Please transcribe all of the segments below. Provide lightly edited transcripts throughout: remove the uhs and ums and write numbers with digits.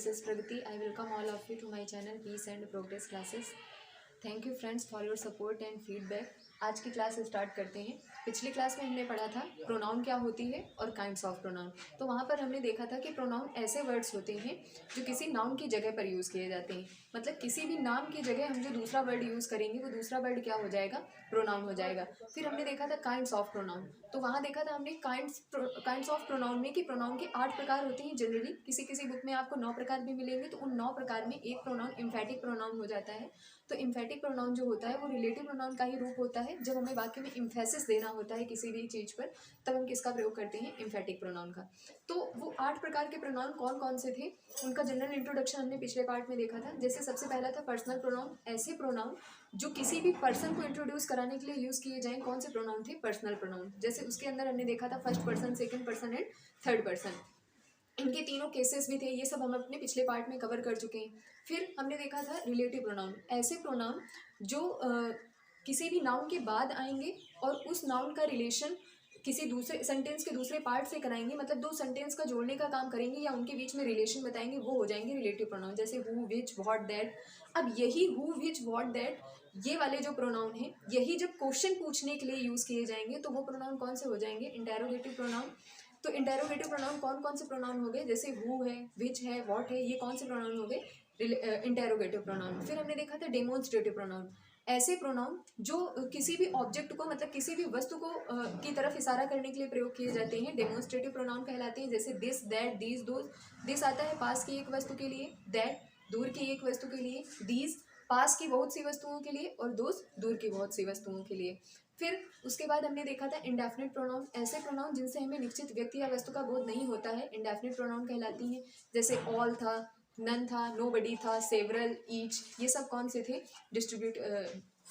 this is Pragati. I welcome all of you to my channel Peace and Progress Classes. Thank you friends for your support and feedback. आज की class start करते हैं। पिछली class में हमने पढ़ा था प्रोनाउन क्या होती है और काइंड्स ऑफ प्रोनाउन। तो वहाँ पर हमने देखा था कि प्रोनाउन ऐसे वर्ड्स होते हैं जो किसी नाउन की जगह पर यूज़ किए जाते हैं। मतलब किसी भी नाम की जगह हम जो दूसरा वर्ड यूज़ करेंगे वो दूसरा वर्ड क्या हो जाएगा, प्रोनाउन हो जाएगा। फिर हमने देखा था काइंड्स ऑफ प्रोनाउन। तो वहाँ देखा था हमने काइंड्स ऑफ प्रोनाउन में कि प्रोनाउन के 8 प्रकार होते हैं जनरली। किसी किसी बुक में आपको 9 प्रकार भी मिलेंगे। तो उन 9 प्रकार में एक प्रोनाउन एम्फेटिक प्रोनाउन हो जाता है। तो एम्फेटिक प्रोनाउन जो होता है वो रिलेटिव प्रोनाउन का ही रूप होता है। जब हमें वाक्य में एम्फेसिस देना होता है किसी भी चीज़ पर, तब हम किसका प्रयोग करते हैं, एम्फेटिक प्रोनाउन का। तो वो 8 प्रकार के प्रोनाउन कौन कौन से थे, उनका जनरल इंट्रोडक्शन हमने पिछले पार्ट में देखा था। जैसे सबसे पहला था पर्सनल प्रोनाउन। ऐसे प्रोनाउन जो किसी भी पर्सन को इंट्रोड्यूस कराने के लिए यूज़ किए जाएं, कौन से प्रोनाउन थे, पर्सनल प्रोनाउन। जैसे उसके अंदर हमने देखा था first person, second person and third person. इनके तीनों केसेस भी थे, ये सब हम अपने पिछले पार्ट में कवर कर चुके हैं। फिर हमने देखा था रिलेटिव प्रोनाउन। ऐसे प्रोनाउन जो किसी भी नाउन के बाद आएंगे और उस नाउन का रिलेशन किसी दूसरे सेंटेंस के दूसरे पार्ट से कराएंगे, मतलब दो सेंटेंस का जोड़ने का काम करेंगे या उनके बीच में रिलेशन बताएंगे, वो हो जाएंगे रिलेटिव प्रोनाउन। जैसे हु, विच, व्हाट, दैट। अब यही हु, विच, व्हाट, दैट ये वाले जो प्रोनाउन हैं, यही जब क्वेश्चन पूछने के लिए यूज़ किए जाएंगे तो वो प्रोनाउन कौन से हो जाएंगे, इंटेरोगेटिव प्रोनाउन। तो इंटेरोगेटिव प्रोनाउन कौन कौन से प्रोनाउन हो गए, जैसे हु है, विच है, व्हाट है, ये कौन से प्रोनाउन हो गए, इंटेरोगेटिव प्रोनाउन। फिर हमने देखा था डेमोन्स्ट्रेटिव प्रोनाउन। ऐसे प्रोनाउन जो किसी भी ऑब्जेक्ट को, मतलब किसी भी वस्तु को की तरफ इशारा करने के लिए प्रयोग किए जाते हैं, डेमोन्स्ट्रेटिव प्रोनाउन कहलाते हैं। जैसे this, that, these, those. This आता है पास की एक वस्तु के लिए, दैट दूर की एक वस्तु के लिए, दीज पास की बहुत सी वस्तुओं के लिए और दोज दूर की बहुत सी वस्तुओं के लिए। फिर उसके बाद हमने देखा था इंडेफिनिट प्रोनाउन। ऐसे प्रोनाउन जिनसे हमें निश्चित व्यक्ति या वस्तु का बोध नहीं होता है, इंडेफिनिट प्रोनाउन कहलाती हैं। जैसे ऑल था, नन था, नोबडी था, सेवरल, ईच, ये सब कौन से थे,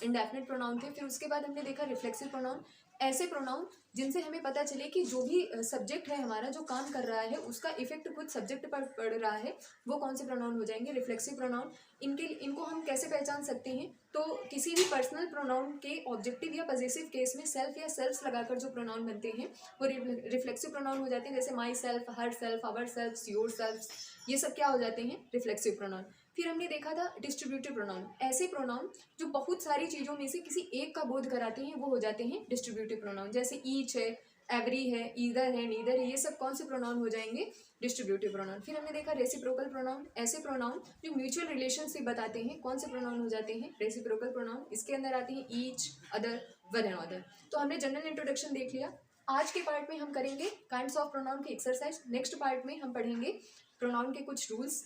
इंडेफिनिट प्रोनाउन थे। फिर उसके बाद हमने देखा रिफ्लेक्सिव प्रोनाउन। ऐसे प्रोनाउन जिनसे हमें पता चले कि जो भी सब्जेक्ट है हमारा, जो काम कर रहा है, उसका इफेक्ट खुद सब्जेक्ट पर पड़ रहा है, वो कौन से प्रोनाउन हो जाएंगे, रिफ्लेक्सिव प्रोनाउन। इनको हम कैसे पहचान सकते हैं, तो किसी भी पर्सनल प्रोनाउन के ऑब्जेक्टिव या पॉजेसिव केस में सेल्फ या सेल्फ्स लगाकर जो प्रोनाउन बनते हैं वो रिफ्लेक्सिव प्रोनाउन हो जाते हैं। जैसे myself, herself, ourself, yourself, ये सब क्या हो जाते हैं, रिफ्लेक्सिव प्रोनाउन। फिर हमने देखा था डिस्ट्रीब्यूटिव प्रोनाउन। ऐसे प्रोनाउन जो बहुत सारी चीज़ों में से किसी एक का बोध कराते हैं, वो हो जाते हैं डिस्ट्रीब्यूटिव प्रोनाउन। जैसे ईच है, एवरी है, ईदर है, नीदर है, ये सब कौन से प्रोनाउन हो जाएंगे, डिस्ट्रीब्यूटिव प्रोनाउन। फिर हमने देखा रेसिप्रोकल प्रोनाउन। ऐसे प्रोनाउन जो म्यूचुअल रिलेशनशिप बताते हैं, कौन से प्रोनाउन हो जाते हैं, रेसिप्रोकल प्रोनाउन। इसके अंदर आते हैं each, other, one and other. तो हमने जनरल इंट्रोडक्शन देख लिया। आज के पार्ट में हम करेंगे काइंड्स ऑफ प्रोनाउन की एक्सरसाइज। नेक्स्ट पार्ट में हम पढ़ेंगे प्रोनाउन के कुछ रूल्स।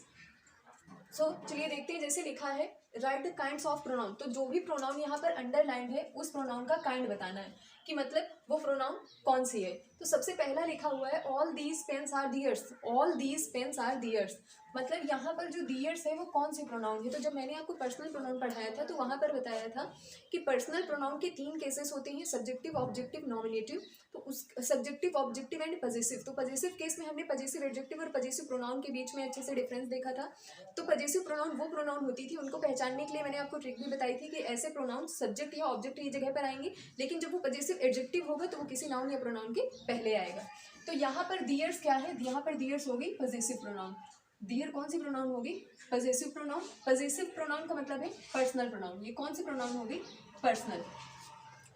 चलिए देखते हैं। जैसे लिखा है right the kinds of pronoun, तो जो भी प्रोनाउन यहाँ पर अंडरलाइन है उस प्रोनाउन का काइंड बताना है कि मतलब वो प्रोनाउन कौन सी है। तो सबसे पहला लिखा हुआ है all these pens are theirs. All these pens are theirs, मतलब यहाँ पर जो दियर्स है वो कौन सी प्रोनाउन है। तो जब मैंने आपको पर्सनल प्रोनाउन पढ़ाया था तो वहाँ पर बताया था कि पर्सनल प्रोनाउन के 3 केसेस होते हैं, सब्जेक्टिव, ऑब्जेक्टिव, नॉमिनेटिव। तो उस सब्जेक्टिव, ऑब्जेक्टिव एंड पॉजेसिव। तो पॉजेसिव केस में हमने पॉजेसिव एडजेक्टिव और पॉजेसिव प्रोनाउन के बीच में अच्छे से डिफरेंस देखा था। तो पॉजेसिव प्रोनाउन वो प्रोनाउन होती थी, उनको पहचानने के लिए मैंने आपको ट्रिक भी बताई थी कि ऐसे प्रोनाउन सब्जेक्ट या ऑब्जेक्ट की जगह पर आएंगे, लेकिन जब वो पॉजेसिव एडजेक्टिव होगा तो वो किसी नाउन या प्रोनाउन के पहले आएगा। तो यहाँ पर दियर्स क्या है, यहाँ पर दियर्स होगी पॉजेसिव प्रोनाउन। दियर कौन सी प्रोनाउन होगी, पॉजेसिव प्रोनाउन। पॉजेसिव प्रोनाउन का मतलब है पर्सनल प्रोनाउन। ये कौन सी प्रोनाउन होगी, पर्सनल।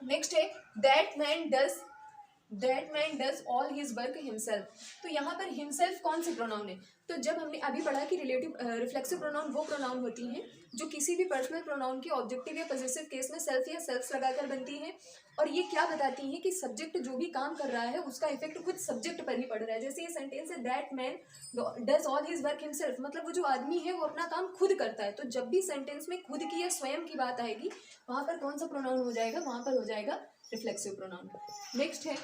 नेक्स्ट है that man does all his work himself. तो यहाँ पर हिमसेल्फ कौन सी प्रोनाउन है। तो जब हमने अभी पढ़ा कि रिफ्लेक्सिव प्रोनाउन वो प्रोनाउन होती हैं जो किसी भी पर्सनल प्रोनाउन की ऑब्जेक्टिव या पॉजेसिव केस में सेल्फ या सेल्फ्स लगाकर बनती हैं, और ये क्या बताती हैं कि सब्जेक्ट जो भी काम कर रहा है उसका इफेक्ट खुद सब्जेक्ट पर ही पड़ रहा है। जैसे ये सेंटेंस है that man does all his work himself, मतलब वो जो आदमी है वो अपना काम खुद करता है। तो जब भी सेंटेंस में खुद की या स्वयं की बात आएगी, वहाँ पर कौन सा प्रोनाउन हो जाएगा, वहाँ पर हो जाएगा रिफ्लेक्सिव प्रोनाउन। नेक्स्ट है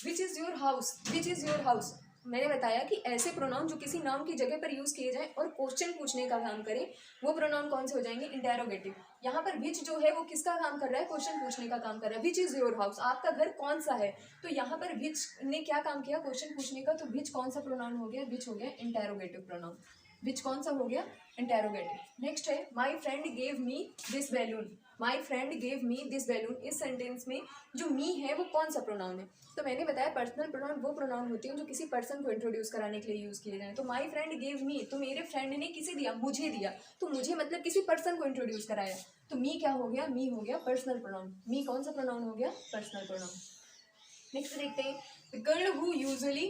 which is your house. Which is your house, मैंने बताया कि ऐसे प्रोनाउन जो किसी नाउन की जगह पर यूज़ किए जाएं और क्वेश्चन पूछने का काम करें, वो प्रोनाउन कौन से हो जाएंगे, इंटेरोगेटिव। यहाँ पर विच जो है वो किसका काम कर रहा है, क्वेश्चन पूछने का काम कर रहा है। विच इज़ योर हाउस, आपका घर कौन सा है। तो यहाँ पर विच ने क्या काम किया, क्वेश्चन पूछने का। तो विच कौन सा प्रोनाउन हो गया, विच हो गया इंटेरोगेटिव प्रोनाउन। विच कौन सा हो गया, इंटेरोगेटिव। नेक्स्ट है my friend gave me this balloon, my friend gave me this balloon. इस सेंटेंस में जो मी है वो कौन सा प्रोनाउन है, तो मैंने बताया पर्सनल प्रोनाउन वो प्रोनाउन होते हैं जो किसी पर्सन को इंट्रोड्यूस कराने के लिए यूज़ किए जाएं। तो माई फ्रेंड गेव मी, तो मेरे फ्रेंड ने किसे दिया, मुझे दिया, तो मुझे मतलब किसी पर्सन को इंट्रोड्यूस कराया, तो मी क्या हो गया, मी हो गया पर्सनल प्रोनाउन। मी कौन सा प्रोनाउन हो गया, पर्सनल प्रोनाउन। नेक्स्ट देखते हैं, the girl who usually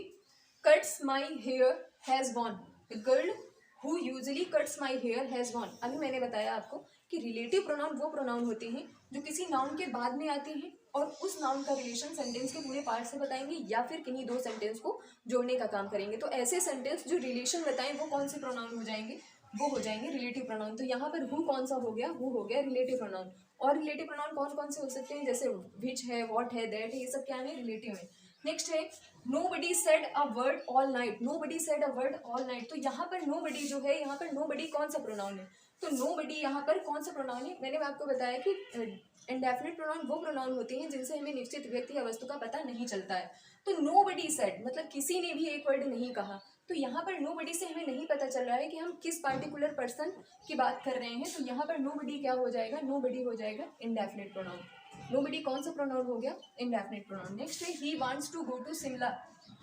cuts my hair has won, the girl who usually cuts my hair has won. अभी मैंने बताया आपको कि रिलेटिव प्रोनाउन वो प्रोनाउन होते हैं जो किसी नाउन के बाद में आते हैं और उस नाउन का रिलेशन सेंटेंस के पूरे पार्ट से बताएंगे या फिर किन्हीं दो सेंटेंस को जोड़ने का काम करेंगे। तो ऐसे सेंटेंस जो रिलेशन बताएं वो कौन से प्रोनाउन हो जाएंगे, वो हो जाएंगे रिलेटिव प्रोनाउन। तो यहाँ पर हु कौन सा हो गया, हु हो गया रिलेटिव प्रोनाउन। और रिलेटिव प्रोनाउन कौन कौन से हो सकते हैं, जैसे विच है, वॉट है, दैट है, ये सब क्या है, रिलेटिव है। नेक्स्ट है nobody said a word all night, nobody said a word all night। तो यहाँ पर nobody जो है, यहाँ पर nobody कौन सा प्रोनाउन है, तो nobody यहाँ पर कौन सा प्रोनाउन है। मैंने आपको बताया कि इंडेफिनिट प्रोनाउन वो प्रोनाउन होते हैं जिनसे हमें निश्चित व्यक्ति या वस्तु का पता नहीं चलता है। तो nobody said मतलब किसी ने भी एक वर्ड नहीं कहा, तो यहाँ पर nobody से हमें नहीं पता चल रहा है कि हम किस पार्टिकुलर पर्सन की बात कर रहे हैं। तो यहाँ पर nobody क्या हो जाएगा, nobody हो जाएगा इंडेफिनिट प्रोनाउन। nobody कौन सा प्रोनाउन हो गया, इंडेफिनिट प्रोनाउन। नेक्स्ट है he wants to go to Shimla,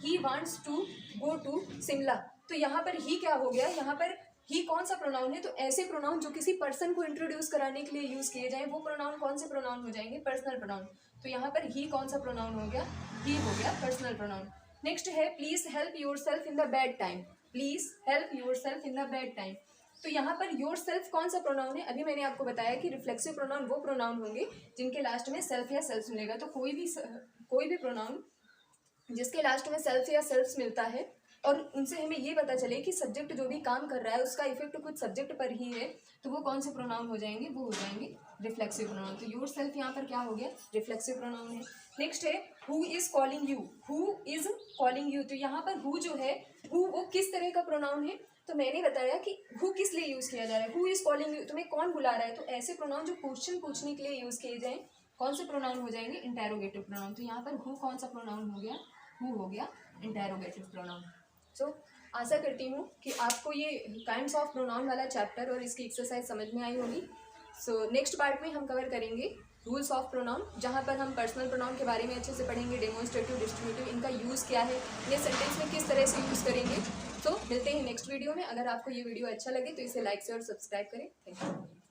he wants to go to Shimla. तो यहाँ पर ही क्या हो गया, यहाँ पर ही कौन सा प्रोनाउन है, तो ऐसे प्रोनाउन जो किसी पर्सन को इंट्रोड्यूस कराने के लिए यूज किए जाएं वो प्रोनाउन कौन से प्रोनाउन हो जाएंगे, पर्सनल प्रोनाउन। तो यहाँ पर ही कौन सा प्रोनाउन हो गया, ही हो गया पर्सनल प्रोनाउन। नेक्स्ट है please help yourself in the bad time, please help yourself in the bad time. तो यहाँ पर योर सेल्फ कौन सा प्रोनाउन है, अभी मैंने आपको बताया कि रिफ्लेक्सिव प्रोनाउन वो प्रोनाउन होंगे जिनके लास्ट में सेल्फ या सेल्फ मिलेगा। तो कोई भी प्रोनाउन जिसके लास्ट में सेल्फ या सेल्फ मिलता है और उनसे हमें ये पता चले कि सब्जेक्ट जो भी काम कर रहा है उसका इफेक्ट कुछ सब्जेक्ट पर ही है, तो वो कौन से प्रोनाउन हो जाएंगे, वो हो जाएंगे रिफ्लेक्सिव प्रोनाउन। तो योर सेल्फ यहाँ पर क्या हो गया, रिफ्लेक्सिव प्रोनाउन है। नेक्स्ट है who is calling you, who is calling you. तो यहाँ पर हु जो है, हु वो किस तरह का प्रोनाउन है, तो मैंने बताया कि हु किस लिए यूज़ किया जा रहा है, हु इज कॉलिंग यू, तुम्हें कौन बुला रहा है। तो ऐसे प्रोनाउन जो क्वेश्चन पूछने के लिए यूज़ किए जाएं कौन से प्रोनाउन हो जाएंगे, इंटेरोगेटिव प्रोनाउन। तो यहाँ पर हु कौन सा प्रोनाउन हो गया, हु हो गया इंटेरोगेटिव प्रोनाउन। सो आशा करती हूँ कि आपको ये काइंड्स ऑफ प्रोनाउन वाला चैप्टर और इसकी एक्सरसाइज समझ में आई होगी। सो नेक्स्ट पार्ट में हम कवर करेंगे रूल्स ऑफ प्रोनाउन, जहाँ पर हम पर्सनल प्रोनाउन के बारे में अच्छे से पढ़ेंगे, डेमोन्स्ट्रेटिव, डिस्ट्रीब्यूटिव, इनका यूज़ क्या है, ये सेंटेंस में किस तरह से यूज़ करेंगे। तो मिलते हैं नेक्स्ट वीडियो में। अगर आपको ये वीडियो अच्छा लगे तो इसे लाइक से और सब्सक्राइब करें। Thank you.